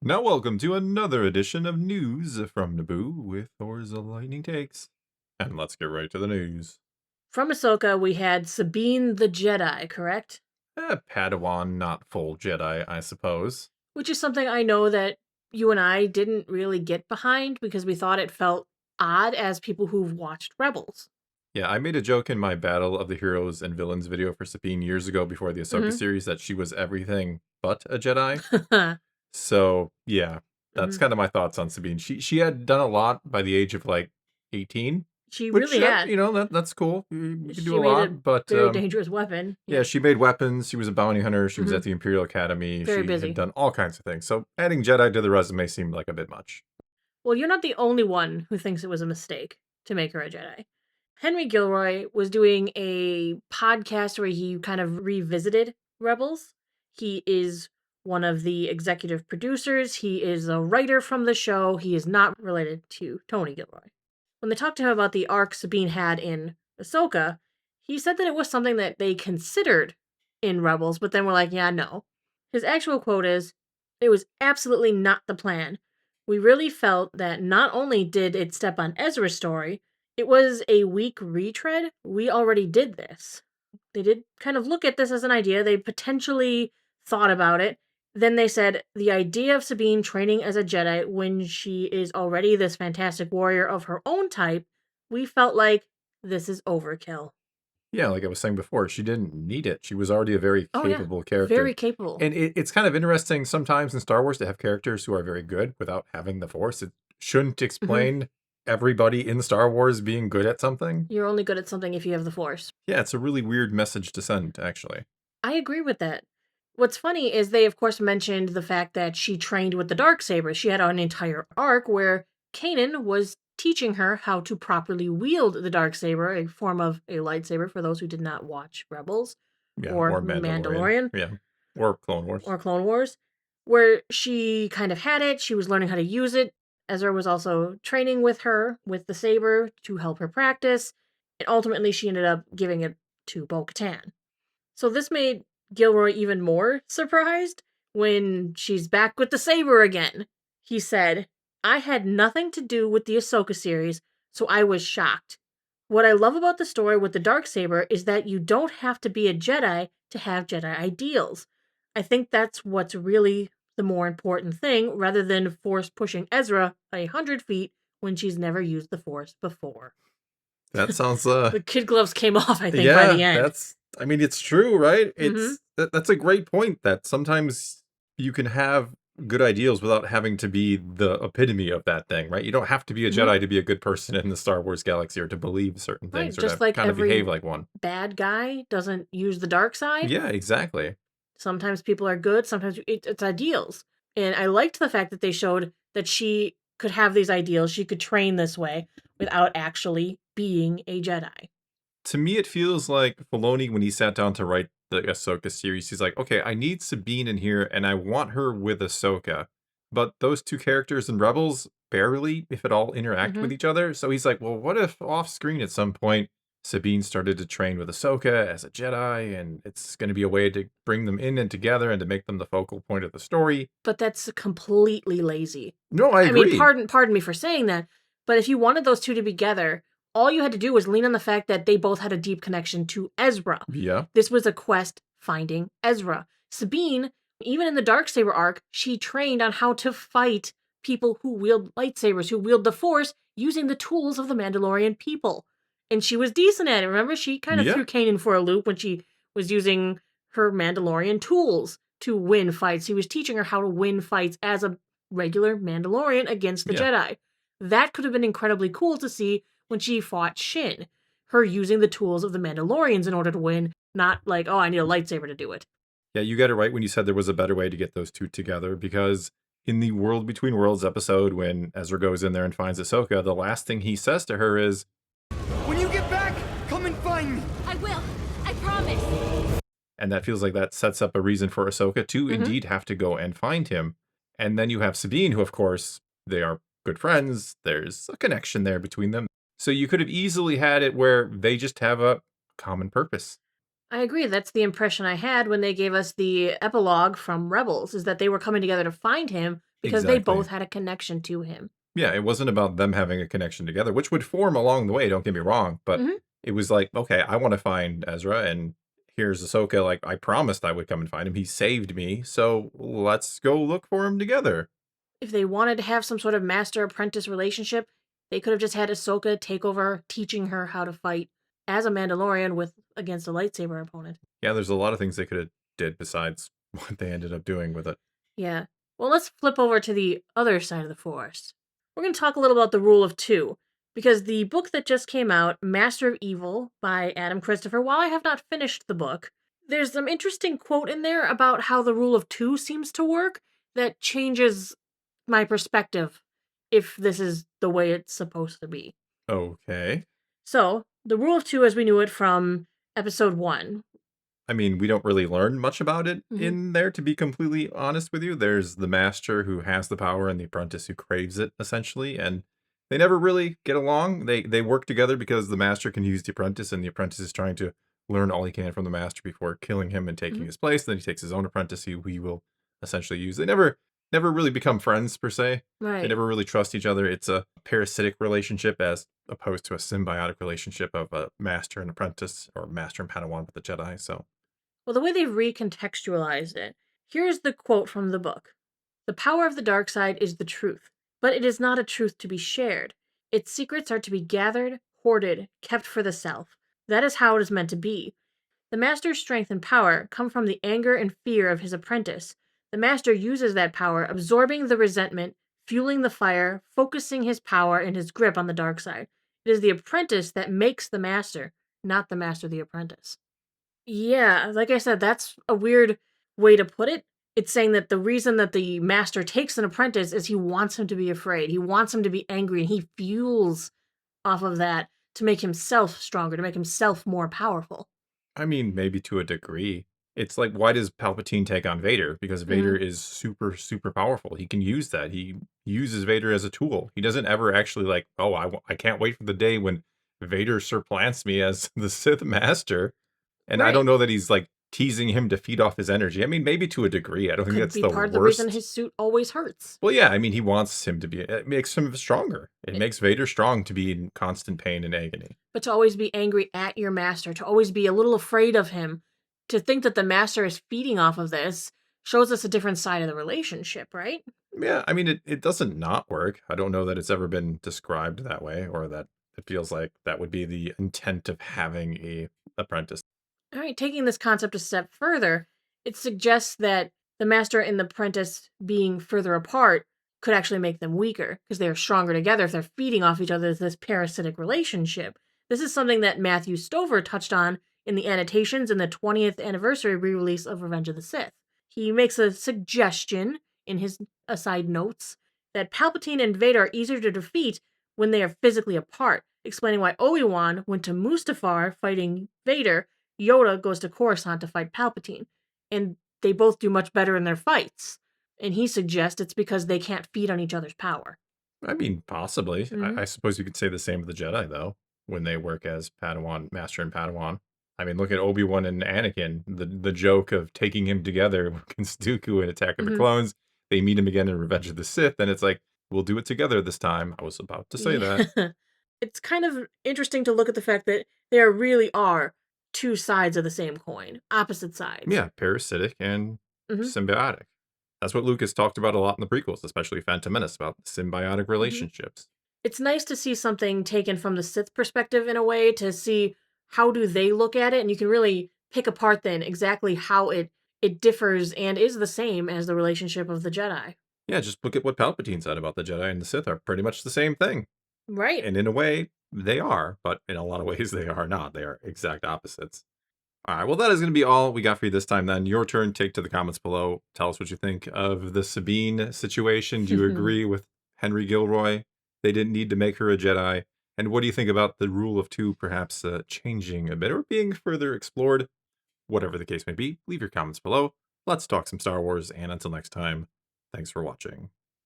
Now, welcome to another edition of News from Naboo with Thor's Lightning Takes. And let's get right to the news. From Ahsoka, we had Sabine the Jedi, correct? Padawan, not full Jedi, I suppose. Which is something I know that you and I didn't really get behind because we thought it felt odd as people who've watched Rebels. Yeah, I made a joke in my Battle of the Heroes and Villains video for Sabine years ago before the Ahsoka series that she was everything but a Jedi. So, yeah, that's kind of my thoughts on Sabine. She had done a lot by the age of like 18. She Which, really had. that's cool. You can She do a made lot, a but very dangerous weapon. yeah, she made weapons. She was a bounty hunter. She was at the Imperial Academy. Very She busy. had done all kinds of things. So adding Jedi to the resume seemed like a bit much. Well, you're not the only one who thinks it was a mistake to make her a Jedi. Henry Gilroy was doing a podcast where he kind of revisited Rebels. He is one of the executive producers. He is a writer from the show. He is not related to Tony Gilroy. When they talked to him about the arc Sabine had in Ahsoka, he said that it was something that they considered in Rebels, but then were like, yeah, no. His actual quote is, "It was absolutely not the plan. We really felt that not only did it step on Ezra's story, it was a weak retread. We already did this." They did kind of look at this as an idea. They potentially thought about it. Then they said, the idea of Sabine training as a Jedi when she is already this fantastic warrior of her own type, we felt like this is overkill. Yeah, like I was saying before, she didn't need it. She was already a very capable character. Very capable. And it's kind of interesting sometimes in Star Wars to have characters who are very good without having the Force. It shouldn't explain everybody in Star Wars being good at something. You're only good at something if you have the Force. Yeah, it's a really weird message to send, actually. I agree with that. What's funny is they, of course, mentioned the fact that she trained with the Darksaber. She had an entire arc where Kanan was teaching her how to properly wield the Darksaber, a form of a lightsaber for those who did not watch Rebels or Mandalorian. Yeah, or Clone Wars. Or Clone Wars, where she kind of had it. She was learning how to use it. Ezra was also training with her with the saber to help her practice. And ultimately, she ended up giving it to Bo-Katan. So this made Gilroy even more surprised when she's back with the saber again. He said, "I had nothing to do with the Ahsoka series, so I was shocked. What I love about the story with the Darksaber is that you don't have to be a Jedi to have Jedi ideals. I think that's what's really the more important thing, rather than Force pushing Ezra 100 feet when she's never used the Force before." That sounds the kid gloves came off, I think, by the end. It's true, right? That's a great point that sometimes you can have good ideals without having to be the epitome of that thing, right? You don't have to be a Jedi to be a good person in the Star Wars galaxy or to believe certain things or just to like kind of behave like one. Bad guy doesn't use the dark side. Yeah, exactly. Sometimes people are good, sometimes it's ideals. And I liked the fact that they showed that she could have these ideals, she could train this way without actually being a Jedi. To me, it feels like Filoni, when he sat down to write the Ahsoka series, he's like, okay, I need Sabine in here, and I want her with Ahsoka. But those two characters in Rebels barely, if at all, interact with each other. So he's like, well, what if off-screen at some point, Sabine started to train with Ahsoka as a Jedi, and it's going to be a way to bring them in and together and to make them the focal point of the story. But that's completely lazy. No, I agree. I mean, pardon me for saying that, but if you wanted those two to be together, all you had to do was lean on the fact that they both had a deep connection to Ezra. Yeah. This was a quest finding Ezra. Sabine, even in the Darksaber arc, she trained on how to fight people who wield lightsabers, who wield the Force, using the tools of the Mandalorian people. And she was decent at it. Remember, she kind of threw Kanan for a loop when she was using her Mandalorian tools to win fights. He was teaching her how to win fights as a regular Mandalorian against the Jedi. That could have been incredibly cool to see when she fought Shin. Her using the tools of the Mandalorians in order to win, not like, oh, I need a lightsaber to do it. Yeah, you got it right when you said there was a better way to get those two together, because in the World Between Worlds episode, when Ezra goes in there and finds Ahsoka, the last thing he says to her is, "When you get back, come and find me." "I will. I promise." And that feels like that sets up a reason for Ahsoka to indeed have to go and find him. And then you have Sabine, who, of course, they are good friends. There's a connection there between them. So you could have easily had it where they just have a common purpose. I agree. That's the impression I had when they gave us the epilogue from Rebels, is that they were coming together to find him, because they Exactly. both had a connection to him. Yeah, it wasn't about them having a connection together, which would form along the way, don't get me wrong, but Mhm. it was like, "Okay, I wanna find Ezra, and here's Ahsoka, like, I promised I would come and find him, he saved me, so let's go look for him together." If they wanted to have some sort of master-apprentice relationship, they could have just had Ahsoka take over teaching her how to fight as a Mandalorian with against a lightsaber opponent. Yeah, there's a lot of things they coulda did besides what they ended up doing with it. Yeah. Well, let's flip over to the other side of the Force. We're going to talk a little about the Rule of Two, because the book that just came out, Master of Evil by Adam Christopher, while I have not finished the book, there's some interesting quote in there about how the Rule of Two seems to work that changes my perspective if this is the way it's supposed to be. Okay. So, the Rule of Two as we knew it from episode 1. I mean, we don't really learn much about it Mhm. in there, to be completely honest with you. There's the master who has the power and the apprentice who craves it, essentially, and they never really get along. They work together because the master can use the apprentice, and the apprentice is trying to learn all he can from the master before killing him and taking Mhm. his place. Then he takes his own apprentice who he will essentially use. They never really become friends per se. They Right. never really trust each other. It's a parasitic relationship as opposed to a symbiotic relationship of a master and apprentice, or master and Padawan with the Jedi. So Well, the way they've recontextualized it, here's the quote from the book. The power of the dark side is the truth, but it is not a truth to be shared. Its secrets are to be gathered, hoarded, kept for the self. That is how it is meant to be. The master's strength and power come from the anger and fear of his apprentice. The master uses that power, absorbing the resentment, fueling the fire, focusing his power and his grip on the dark side. It is the apprentice that makes the master, not the master the apprentice. Yeah, like I said, that's a weird way to put it. It's saying that the reason that the master takes an apprentice is he wants him to be afraid. He wants him to be angry, and he fuels off of that to make himself stronger, to make himself more powerful. I mean, maybe to a degree. It's like, why does Palpatine take on Vader? Because Vader Mhm. is super, super powerful. He can use that. He uses Vader as a tool. He doesn't ever actually like, oh, I can't wait for the day when Vader supplants me as the Sith Master. And I Right. don't know that he's like teasing him to feed off his energy. I mean, maybe to a degree. I don't think Could that's be the part of the reason worst. his suit always hurts. Well, yeah, I mean, he wants him to be, it makes him stronger. It It- makes Vader strong to be in constant pain and agony. But to always be angry at your master, to always be a little afraid of him, to think that the master is feeding off of this shows us a different side of the relationship, right? Yeah, I mean, it doesn't not work. I don't know that it's ever been described that way, or that it feels like that would be the intent of having a apprentice. All right, taking this concept a step further, it suggests that the master and the apprentice being further apart could actually make them weaker because they are stronger together if they're feeding off each other as this parasitic relationship. This is something that Matthew Stover touched on in the annotations in the 20th anniversary re release of Revenge of the Sith. He makes a suggestion in his aside notes that Palpatine and Vader are easier to defeat when they are physically apart, explaining why Obi-Wan went to Mustafar fighting Vader. Yoda goes to Coruscant to fight Palpatine, and they both do much better in their fights. And he suggests it's because they can't feed on each other's power. I mean, possibly. Hmm. I suppose you could say the same of the Jedi, though, when they work as Padawan, Master and Padawan. I mean, look at Obi-Wan and Anakin. The joke of taking him together against Dooku in Attack of the Hmm. Clones. They meet him again in Revenge of the Sith, and it's like, we'll do it together this time. I was about to say that. Yeah. It's kind of interesting to look at the fact that there really are two sides of the same coin, opposite sides. Yeah, parasitic and Hmm. symbiotic. That's what Lucas talked about a lot in the prequels, especially Phantom Menace, about symbiotic Hmm. relationships. It's nice to see something taken from the Sith perspective in a way to see how do they look at it, and you can really pick apart then exactly how it differs and is the same as the relationship of the Jedi. Yeah, just look at what Palpatine said about the Jedi and the Sith are pretty much the same thing. Right. And in a way, they are, but in a lot of ways, they are not. They are exact opposites. All right, well, that is going to be all we got for you this time then. Your turn. Take to the comments below. Tell us what you think of the Sabine situation. Do you agree with Henry Gilroy? They didn't need to make her a Jedi. And what do you think about the rule of two perhaps changing a bit or being further explored? Whatever the case may be, leave your comments below. Let's talk some Star Wars, and until next time, thanks for watching.